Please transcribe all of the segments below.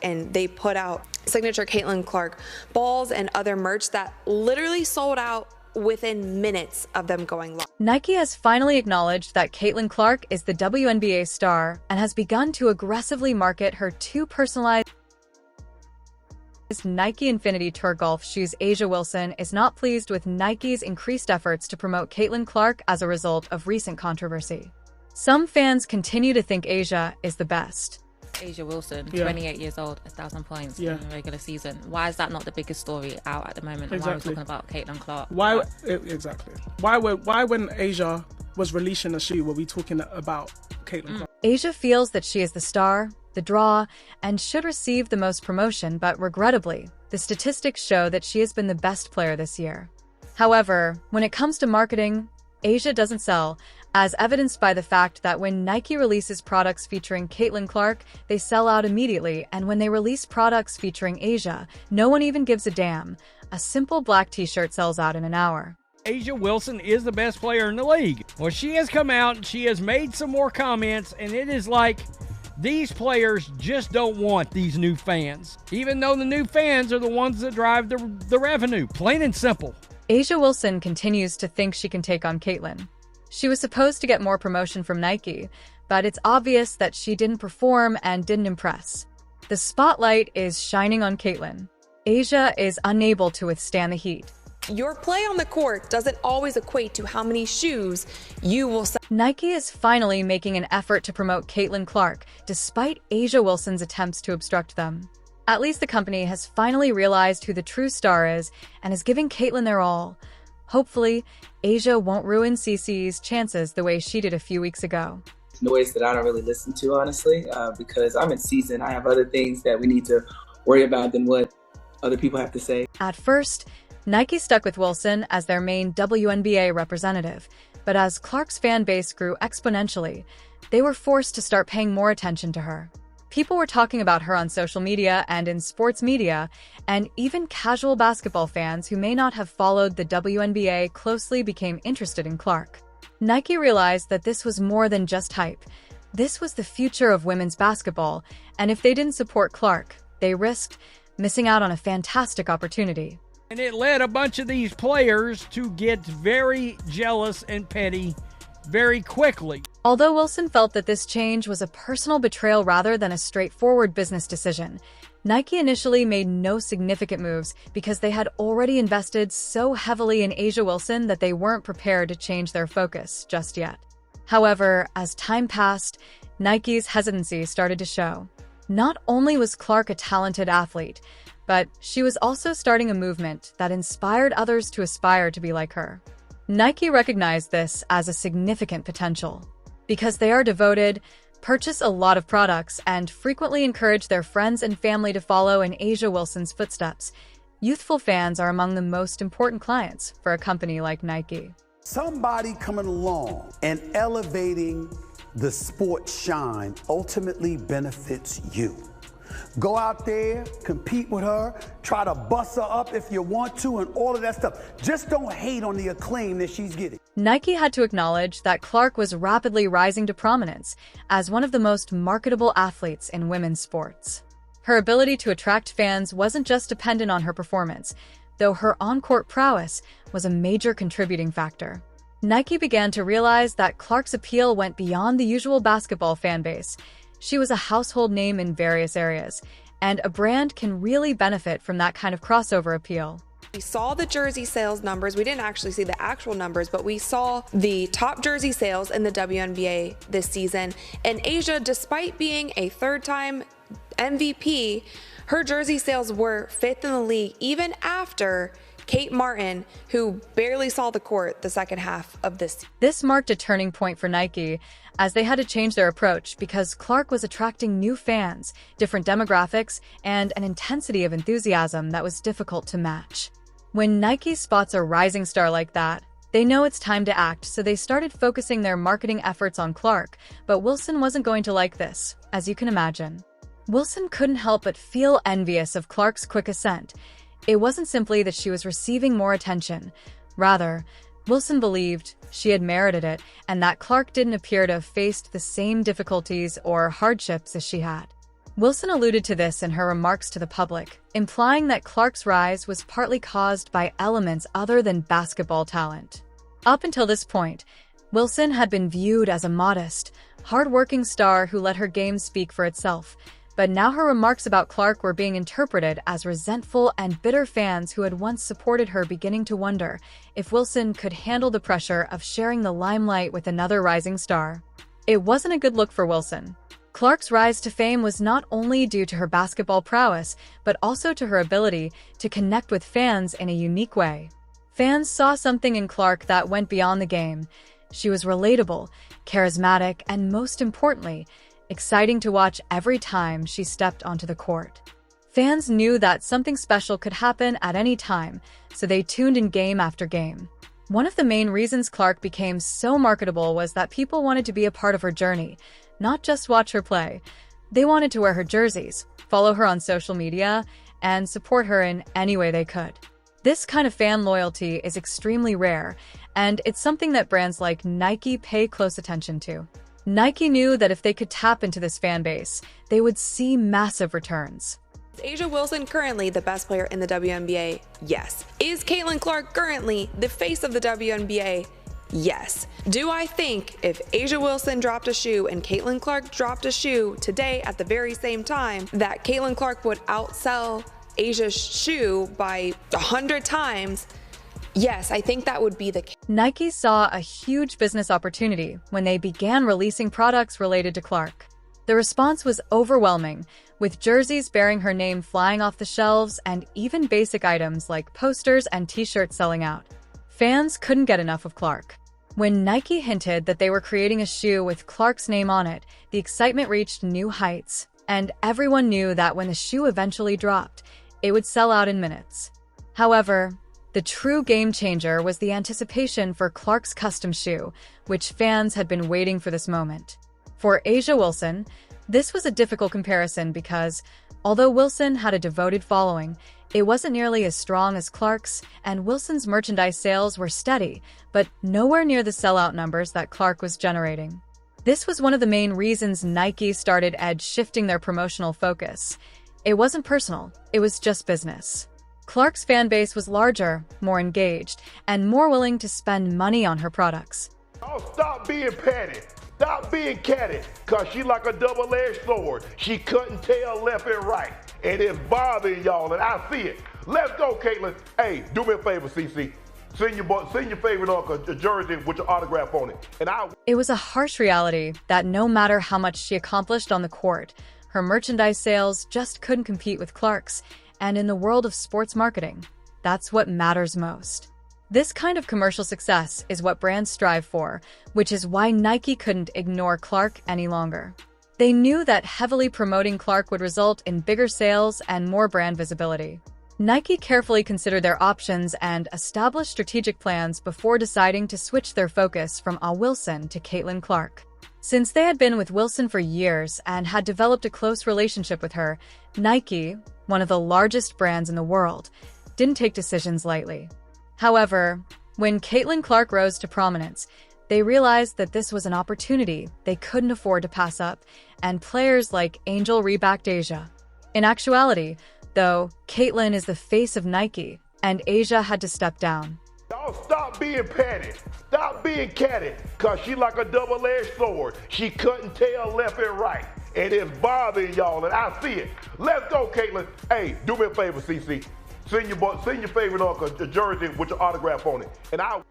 and they put out signature Caitlin Clark balls and other merch that literally sold out within minutes of them going live. Nike has finally acknowledged that Caitlin Clark is the WNBA star and has begun to aggressively market her 2 personalized Nike Infinity Tour golf shoes. jaWilson is not pleased with Nike's increased efforts to promote Caitlin Clark as a result of recent controversy. Some fans continue to think Asia is the best. jaWilson, 28 years old, 1,000 points in the regular season. Why is that not the biggest story out at the moment? Exactly. Why are we talking about Caitlin Clark? Why when Asia was releasing a shoe were we talking about Caitlin Clark? Asia feels that she is the star, the draw, and should receive the most promotion, but regrettably, the statistics show that she has been the best player this year. However, when it comes to marketing, Asia doesn't sell, as evidenced by the fact that when Nike releases products featuring Caitlin Clark, they sell out immediately, and when they release products featuring Asia, no one even gives a damn. A simple black t-shirt sells out in an hour. jaWilson is the best player in the league. Well, she has come out and she has made some more comments, and it is like these players just don't want these new fans, even though the new fans are the ones that drive the revenue, plain and simple. jaWilson continues to think she can take on Caitlin. She was supposed to get more promotion from Nike, but it's obvious that she didn't perform and didn't impress. The spotlight is shining on Caitlin. Asia is unable to withstand the heat. Your play on the court doesn't always equate to how many shoes you will sell. Nike is finally making an effort to promote Caitlin Clark, despite jaWilson's attempts to obstruct them. At least the company has finally realized who the true star is and is giving Caitlin their all. Hopefully, Asia won't ruin CeCe's chances the way she did a few weeks ago. Noise that I don't really listen to, honestly, because I'm in season. I have other things that we need to worry about than what other people have to say. At first, Nike stuck with Wilson as their main WNBA representative, but as Clark's fan base grew exponentially, they were forced to start paying more attention to her. People were talking about her on social media and in sports media, and even casual basketball fans who may not have followed the WNBA closely became interested in Clark. Nike realized that this was more than just hype. This was the future of women's basketball, and if they didn't support Clark, they risked missing out on a fantastic opportunity. And it led a bunch of these players to get very jealous and petty very quickly. Although Wilson felt that this change was a personal betrayal rather than a straightforward business decision, Nike initially made no significant moves because they had already invested so heavily in jaWilson that they weren't prepared to change their focus just yet. However, as time passed, Nike's hesitancy started to show. Not only was Clark a talented athlete, but she was also starting a movement that inspired others to aspire to be like her. Nike recognized this as a significant potential. Because they are devoted, purchase a lot of products, and frequently encourage their friends and family to follow in jaWilson's footsteps, youthful fans are among the most important clients for a company like Nike. Somebody coming along and elevating the sport shine ultimately benefits you. Go out there, compete with her, try to bust her up if you want to, and all of that stuff. Just don't hate on the acclaim that she's getting. Nike had to acknowledge that Clark was rapidly rising to prominence as one of the most marketable athletes in women's sports. Her ability to attract fans wasn't just dependent on her performance, though her on-court prowess was a major contributing factor. Nike began to realize that Clark's appeal went beyond the usual basketball fan base. She was a household name in various areas, and a brand can really benefit from that kind of crossover appeal. We saw the jersey sales numbers. We didn't actually see the actual numbers, but we saw the top jersey sales in the WNBA this season. And Asia, despite being a third-time MVP, her jersey sales were 5th in the league, even after Kate Martin, who barely saw the court the second half of this season. This marked a turning point for Nike, as they had to change their approach because Clark was attracting new fans, different demographics, and an intensity of enthusiasm that was difficult to match. When Nike spots a rising star like that, they know it's time to act, so they started focusing their marketing efforts on Clark, but Wilson wasn't going to like this, as you can imagine. Wilson couldn't help but feel envious of Clark's quick ascent. It wasn't simply that she was receiving more attention. Rather, Wilson believed she had merited it and that Clark didn't appear to have faced the same difficulties or hardships as she had. Wilson alluded to this in her remarks to the public, implying that Clark's rise was partly caused by elements other than basketball talent. Up until this point, Wilson had been viewed as a modest, hard-working star who let her game speak for itself, but now her remarks about Clark were being interpreted as resentful and bitter fans who had once supported her beginning to wonder if Wilson could handle the pressure of sharing the limelight with another rising star. It wasn't a good look for Wilson. Clark's rise to fame was not only due to her basketball prowess, but also to her ability to connect with fans in a unique way. Fans saw something in Clark that went beyond the game. She was relatable, charismatic, and most importantly, exciting to watch every time she stepped onto the court. Fans knew that something special could happen at any time, so they tuned in game after game. One of the main reasons Clark became so marketable was that people wanted to be a part of her journey, not just watch her play. They wanted to wear her jerseys, follow her on social media, and support her in any way they could. This kind of fan loyalty is extremely rare, and it's something that brands like Nike pay close attention to. Nike knew that if they could tap into this fan base, they would see massive returns. Is jaWilson currently the best player in the WNBA? Yes. Is Caitlin Clark currently the face of the WNBA? Yes. Do I think if jaWilson dropped a shoe and Caitlin Clark dropped a shoe today at the very same time, that Caitlin Clark would outsell Asia's shoe by 100 times? Yes, I think that would be the case. Nike saw a huge business opportunity when they began releasing products related to Clark. The response was overwhelming, with jerseys bearing her name flying off the shelves and even basic items like posters and t-shirts selling out. Fans couldn't get enough of Clark. When Nike hinted that they were creating a shoe with Clark's name on it, the excitement reached new heights, and everyone knew that when the shoe eventually dropped, it would sell out in minutes. However, the true game changer was the anticipation for Clark's custom shoe, which fans had been waiting for this moment. For jaWilson, this was a difficult comparison because, although Wilson had a devoted following, it wasn't nearly as strong as Clark's, and Wilson's merchandise sales were steady, but nowhere near the sellout numbers that Clark was generating. This was one of the main reasons Nike started shifting their promotional focus. It wasn't personal, it was just business. Clark's fan base was larger, more engaged, and more willing to spend money on her products. Oh, stop being petty. Stop being catty, because she like a double-edged sword. She couldn't tell left and right, and it's bothering y'all, and I see it. Let's go, Caitlin. Hey, do me a favor, CC. Send your favorite uncle a jersey with your autograph on it. It was a harsh reality that no matter how much she accomplished on the court, her merchandise sales just couldn't compete with Clark's, and in the world of sports marketing, that's what matters most. This kind of commercial success is what brands strive for, which is why Nike couldn't ignore Clark any longer. They knew that heavily promoting Clark would result in bigger sales and more brand visibility. Nike carefully considered their options and established strategic plans before deciding to switch their focus from jaWilson to Caitlin Clark. Since they had been with Wilson for years and had developed a close relationship with her, Nike, one of the largest brands in the world, didn't take decisions lightly. However, when Caitlin Clark rose to prominence, they realized that this was an opportunity they couldn't afford to pass up, and players like Angel rebacked Asia. In actuality, though, Caitlin is the face of Nike, and Asia had to step down. Y'all stop being petty. Stop being catty, because she like a double-edged sword. She couldn't tell left and right, and it's bothering y'all, and I see it. Let's go, Caitlin. Hey, do me a favor, CC. Send your favorite uncle a jersey with your autograph on it.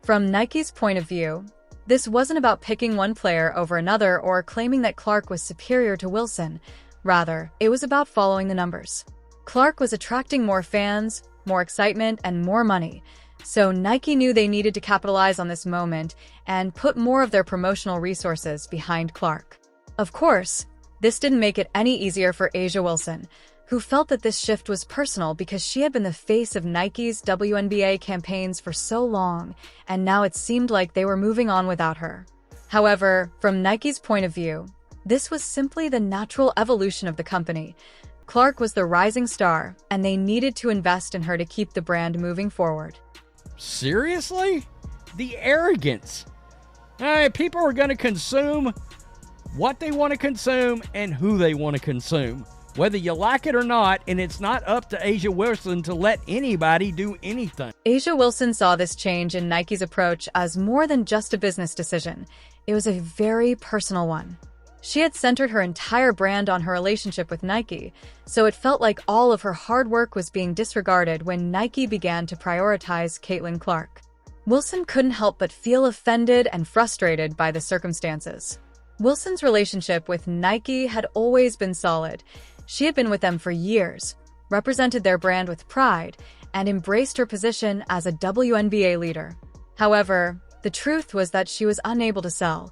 From Nike's point of view, this wasn't about picking one player over another or claiming that Clark was superior to Wilson. Rather, it was about following the numbers. Clark was attracting more fans, more excitement, and more money. So Nike knew they needed to capitalize on this moment and put more of their promotional resources behind Clark. Of course, this didn't make it any easier for jaWilson, who felt that this shift was personal because she had been the face of Nike's WNBA campaigns for so long, and now it seemed like they were moving on without her. However, from Nike's point of view, this was simply the natural evolution of the company. Clark was the rising star, and they needed to invest in her to keep the brand moving forward. Seriously? The arrogance. People are going to consume what they want to consume and who they want to consume. whether you like it or not, and it's not up to jaWilson to let anybody do anything. jaWilson saw this change in Nike's approach as more than just a business decision. It was a very personal one. She had centered her entire brand on her relationship with Nike, so it felt like all of her hard work was being disregarded when Nike began to prioritize Caitlin Clark. Wilson couldn't help but feel offended and frustrated by the circumstances. Wilson's relationship with Nike had always been solid. She had been with them for years, represented their brand with pride, and embraced her position as a WNBA leader. However, the truth was that she was unable to sell.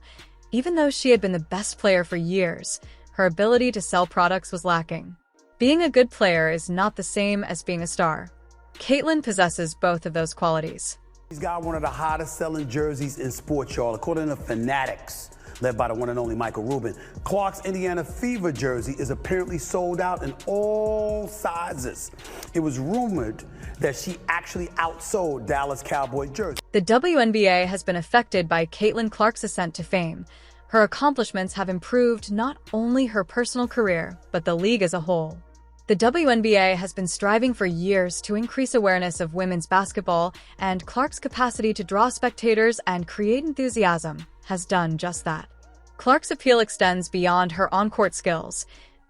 Even though she had been the best player for years, her ability to sell products was lacking. Being a good player is not the same as being a star. Caitlin possesses both of those qualities. She's got one of the hottest selling jerseys in sports, y'all, according to Fanatics, led by the one and only Michael Rubin. Clark's Indiana Fever jersey is apparently sold out in all sizes. It was rumored that she actually outsold Dallas Cowboy jersey. The WNBA has been affected by Caitlin Clark's ascent to fame. Her accomplishments have improved not only her personal career, but the league as a whole. The WNBA has been striving for years to increase awareness of women's basketball, and Clark's capacity to draw spectators and create enthusiasm has done just that. Clark's appeal extends beyond her on-court skills.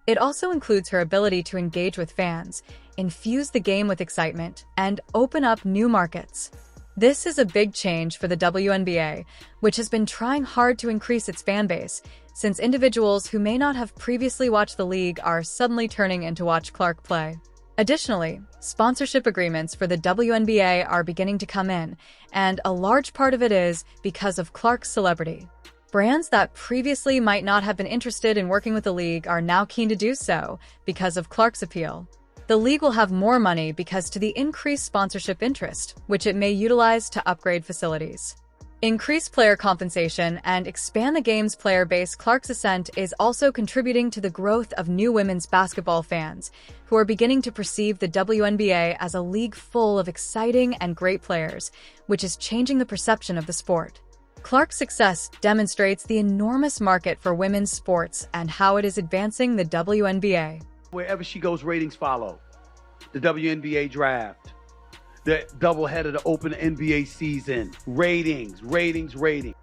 It also includes her ability to engage with fans, infuse the game with excitement, and open up new markets. This is a big change for the WNBA, which has been trying hard to increase its fan base, since individuals who may not have previously watched the league are suddenly turning in to watch Clark play. Additionally, sponsorship agreements for the WNBA are beginning to come in, and a large part of it is because of Clark's celebrity. Brands that previously might not have been interested in working with the league are now keen to do so because of Clark's appeal. The league will have more money because to the increased sponsorship interest, which it may utilize to upgrade facilities. Increase player compensation and expand the game's player base. Clark's ascent is also contributing to the growth of new women's basketball fans, who are beginning to perceive the WNBA as a league full of exciting and great players, which is changing the perception of the sport. Clark's success demonstrates the enormous market for women's sports and how it is advancing the WNBA. Wherever she goes, ratings follow. The WNBA draft, the doubleheader, the open NBA season, ratings.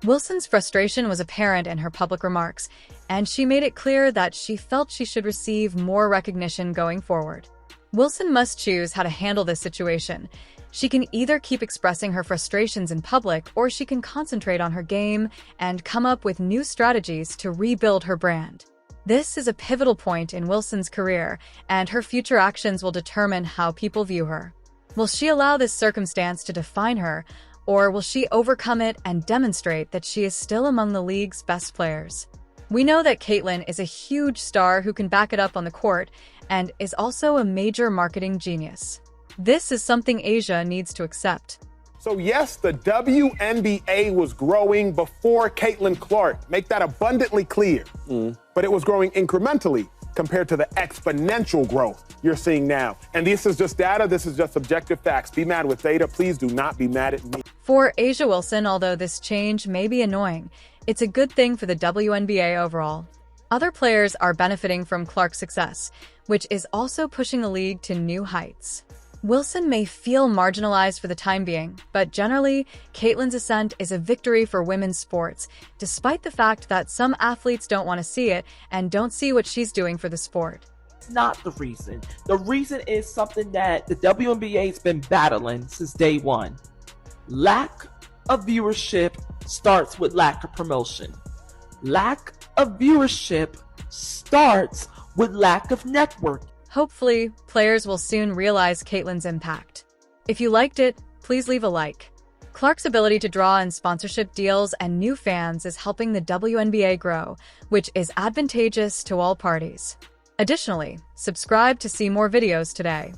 Wilson's frustration was apparent in her public remarks, and she made it clear that she felt she should receive more recognition going forward. Wilson must choose how to handle this situation. She can either keep expressing her frustrations in public, or she can concentrate on her game and come up with new strategies to rebuild her brand. This is a pivotal point in Wilson's career, and her future actions will determine how people view her. Will she allow this circumstance to define her, or will she overcome it and demonstrate that she is still among the league's best players? We know that Caitlin is a huge star who can back it up on the court and is also a major marketing genius. This is something Asia needs to accept. So yes, the WNBA was growing before Caitlin Clark. Make that abundantly clear. But it was growing incrementally compared to the exponential growth you're seeing now. And this is just data. This is just objective facts. Be mad with data. Please do not be mad at me. For jaWilson, although this change may be annoying, it's a good thing for the WNBA overall. Other players are benefiting from Clark's success, which is also pushing the league to new heights. Wilson may feel marginalized for the time being, but generally, Caitlin's ascent is a victory for women's sports, despite the fact that some athletes don't want to see it and don't see what she's doing for the sport. It's not the reason. The reason is something that the WNBA's been battling since day one. Lack of viewership starts with lack of promotion. Lack of viewership starts with lack of network. Hopefully, players will soon realize Caitlin's impact. If you liked it, please leave a like. Clark's ability to draw in sponsorship deals and new fans is helping the WNBA grow, which is advantageous to all parties. Additionally, subscribe to see more videos today.